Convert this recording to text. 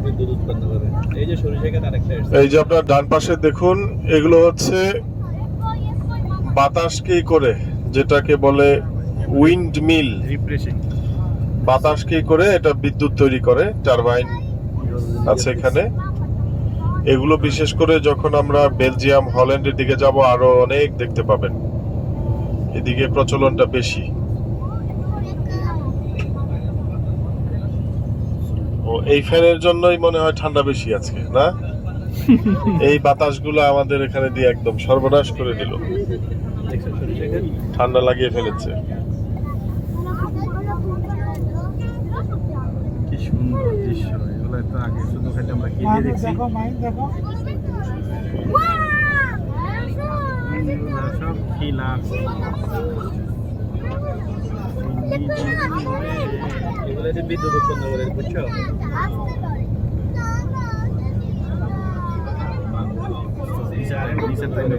বিদ্যুৎ উৎপন্ন করে। এই যে সরিষা ক্ষেত আরেকটা আছে। এই যে আপনার ডান পাশে দেখুন, এগুলো হচ্ছে বাতাসকেই করে, যেটাকে বলে উইন্ড মিল। রিফ্রেশিং। বাতাসকেই করে এটা বিদ্যুৎ তৈরি করে, টারবাইন আছে এখানে। এগুলো বিশেষ করে যখন আমরা বেলজিয়াম, হল্যান্ডের দিকে যাব আরো অনেক দেখতে পাবেন, এদিকে প্রচলনটা বেশি। ও এই ফ্যানের জন্যই মনে হয় ঠান্ডা বেশি আজকে, না? এই বাতাসগুলো আমাদের এখানে দিয়ে একদম সর্বনাশ করে দিল, দেখছেন সরিষা ক্ষেত? ঠান্ডা লাগিয়ে ফেলেছে। কি সুন্দর দৃশ্য। এগুলো তো আগে শুধু খালি আমরা কি দিয়ে দেখছি। এগুলো সব খিলা। এগুলো যে বিদ্যুৎ উৎপন্ন করে, বুঝছো? নিচে তাই না?